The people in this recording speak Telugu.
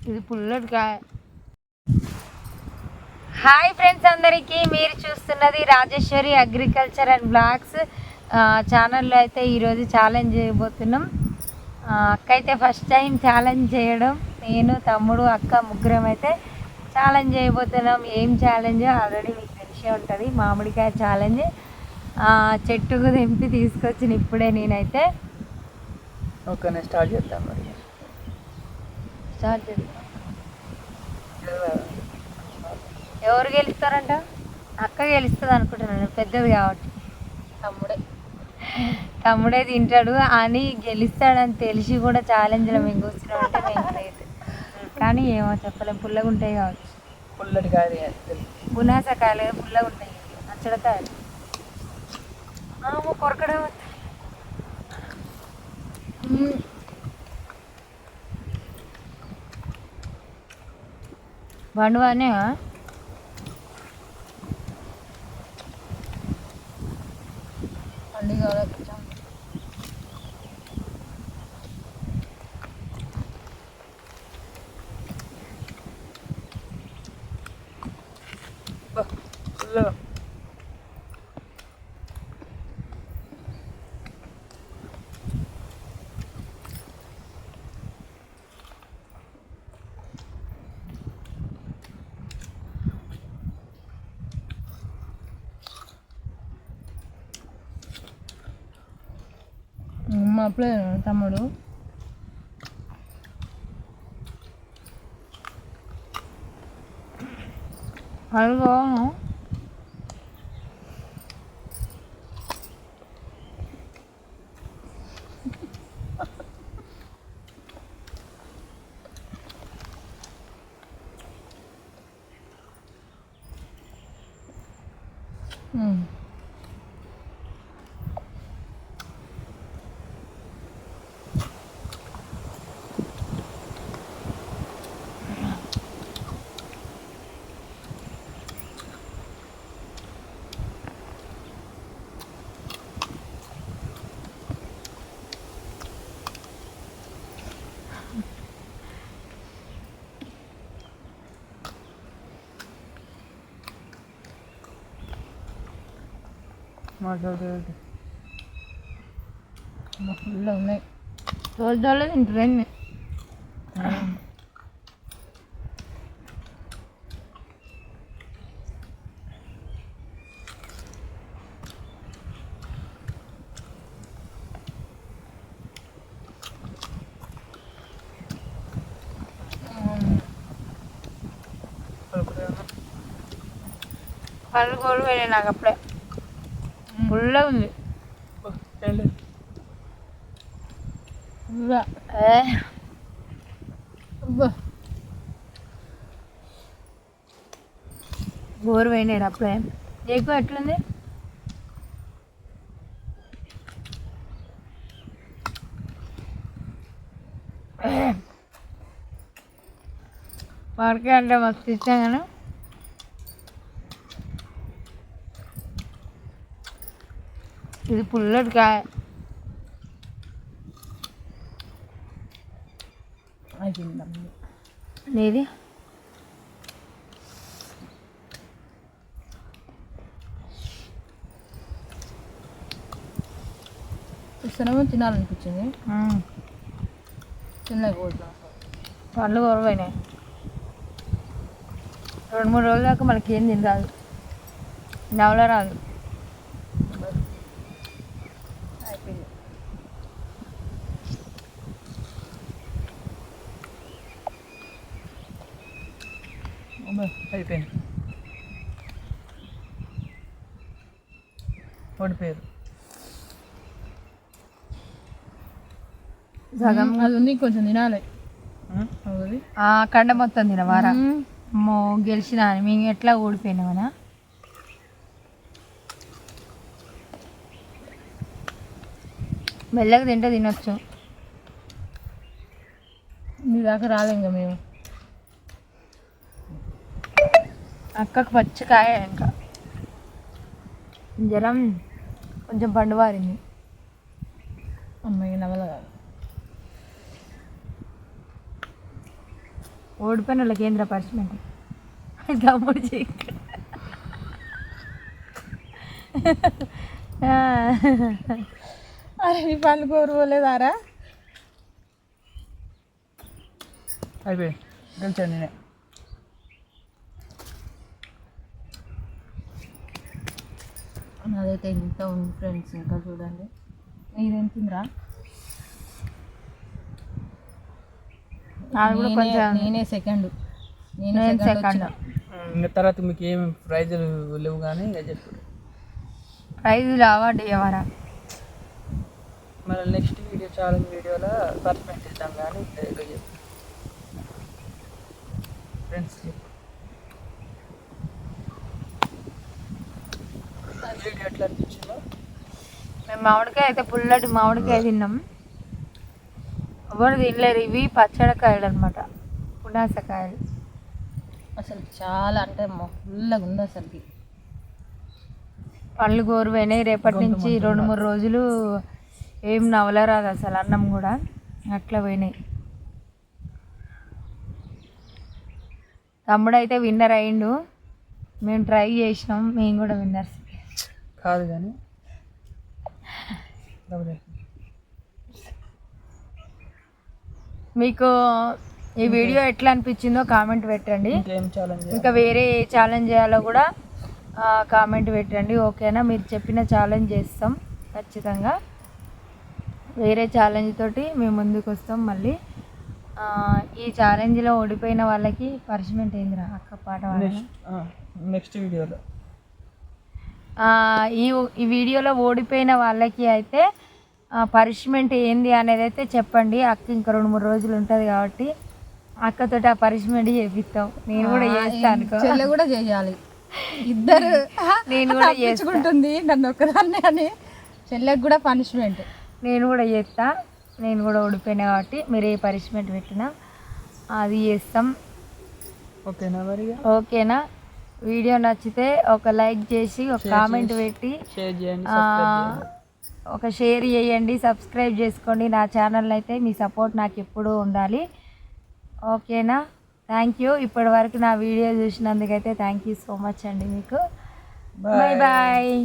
ఇది పుల్లటికాయ. హాయ్ ఫ్రెండ్స్ అందరికీ, మీరు చూస్తున్నది రాజేశ్వరి అగ్రికల్చర్ అండ్ బ్లాగ్స్ ఛానల్లో. అయితే ఈరోజు ఛాలెంజ్ చేయబోతున్నాం. అక్క అయితే ఫస్ట్ టైం ఛాలెంజ్ చేయడం. నేను, తమ్ముడు, అక్క ముగ్గురం అయితే ఛాలెంజ్ చేయబోతున్నాం. ఏం ఛాలెంజ్ ఆల్రెడీ మీకు తెలిసే ఉంటుంది. మామిడికాయ ఛాలెంజ్. చెట్టుకు తెంపి తీసుకొచ్చిన ఇప్పుడే నేనైతే. ఓకే, స్టార్ట్ చేద్దాం. మరి స్టార్ట్ చేద్దాం. ఎవరు గెలుస్తారంట? అక్క గెలుస్తుంది అనుకుంటున్నాను, పెద్దది కాబట్టి. తమ్ముడే తింటాడు అని గెలుస్తాడని తెలిసి కూడా ఛాలెంజ్లో మేము కూర్చున్నాం అంటే మేము లేదు. కానీ ఏమో చెప్పలేం, పుల్లగా ఉంటాయి కావచ్చు. పుల్లటికాయ పునాసకాయలు పుల్లగా ఉంటాయి, నచ్చడకాయలు కొరకడం. బండువానే పండుగ పుల్లగా అప్పుడే తమ్ముడు అడుగు. ఫుల్ ఉన్నాయి. రోజుల్లో తింటారండి. పళ్ళు కోళ్ళు పోయినాయి నాకు అప్పుడే. ఫుల్గా ఉంది. బోరు పోయినాడు అప్పుడే. ఎక్కువ ఎట్లుంది? వాడికే అంటే మస్తు ఇచ్చాం కానీ ఇది పుల్లటికాయ. నీది ఇస్తున్నామో తినాలనిపించింది. తినలేకపోతున్నా. పండ్లు కొరవైనాయి. 2-3 రోజుల దాకా మనకి ఏం తినరాదు, నవల రాదు. అయిపోయింది. ఓడిపోయారు. సగం అది ఉంది, కొంచెం తినాలి. కండ మొత్తం తినవారా? గెలిచిన మేము ఎట్లా ఓడిపోయినామనా? మెల్లగా తింటే తినొచ్చు. మీ దాకా రాలే ఇంకా మేము. అక్కకు పచ్చికాయ ఇంకా జ్వరం కొంచెం పండువారింది. అమ్మాయి నవల కాదు. ఓడిపోయిన వాళ్ళకి కేంద్ర పనిష్మెంట్ తమ్ముడు చెయ్యి అరే నీ పళ్ళు కోరుకోలేదారా అయిపోయి గెలిచాను నేనే నాదైతే ఇంత ఉంది ఫ్రెండ్స్ ఇంకా చూడండి ఇదెంతుందిరా నాది కూడా కొంచెం నేనే సెకండ్ నేను సెకండ్ ఇంకా తర్వాత మీకు ఏమి ప్రైజులు లేవు కానీ ఇక చెప్పు ప్రైజులు అవార్డు ఇవ్వరా మళ్ళీ నెక్స్ట్ వీడియో ఛాలెంజ్ వీడియోలో పర్ఫెక్ట్ ఇద్దాం కానీ ఇక చెప్పు ఫ్రెండ్స్ చెప్పు వీడియో ఎట్లా అనిపించిందో మేము మామిడికాయ అయితే పుల్లటి మామిడికాయ తిన్నాం ఎవరు తినలేరు ఇవి పచ్చడికాయలు అనమాట పునాసకాయలు అసలు చాలా అంటే ఫుల్గా ఉంది అసలుకి పళ్ళు గోరువైనాయి రేపటి నుంచి 2-3 రోజులు ఏం నవలరాదు అసలు అన్నం కూడా అట్లా పోయినాయి తమ్ముడు అయితే విన్నర్ అయిండు మేము ట్రై చేసినాం మేము కూడా విన్నర్స్ కాదు కానీ మీకు ఈ వీడియో ఎట్లా అనిపించిందో కామెంట్ పెట్టండి ఇంకా వేరే ఏ ఛాలెంజ్ చేయాలో కూడా కామెంట్ పెట్టండి ఓకేనా మీరు చెప్పిన ఛాలెంజ్ చేస్తాం ఖచ్చితంగా వేరే ఛాలెంజ్ తోటి మేము ముందుకు వస్తాం మళ్ళీ ఈ ఛాలెంజ్లో ఓడిపోయిన వాళ్ళకి పనిష్మెంట్ ఏందిరా అక్క పాట నెక్స్ట్ వీడియోలో ఈ వీడియోలో ఓడిపోయిన వాళ్ళకి అయితే పనిష్మెంట్ ఏంది అనేది అయితే చెప్పండి అక్క ఇంకా 2-3 రోజులు ఉంటుంది కాబట్టి అక్కతోటి ఆ పనిష్మెంట్ చేపిస్తాం నేను కూడా చేస్తాను చెల్లె కూడా చేయాలి ఇద్దరు నేను కూడా చేసుకుంటుంది నన్ను ఒక్కదాన్ని అని చెల్లెకి కూడా పనిష్మెంట్ నేను కూడా చేస్తా నేను కూడా ఓడిపోయినా కాబట్టి మీరు ఏ పనిష్మెంట్ పెట్టినా అది చేస్తాం ఓకేనా మరి ఓకేనా వీడియో నచ్చితే ఒక లైక్ చేసి ఒక కామెంట్ పెట్టి షేర్ చేయండి ఒక షేర్ చేయండి సబ్స్క్రైబ్ చేసుకోండి నా ఛానల్ అయితే మీ సపోర్ట్ నాకు ఎప్పుడూ ఉండాలి ఓకేనా థ్యాంక్ యూ ఇప్పటి వరకు నా వీడియో చూసినందుకైతే థ్యాంక్ యూ సో మచ్ అండి మీకు బాయ్ బాయ్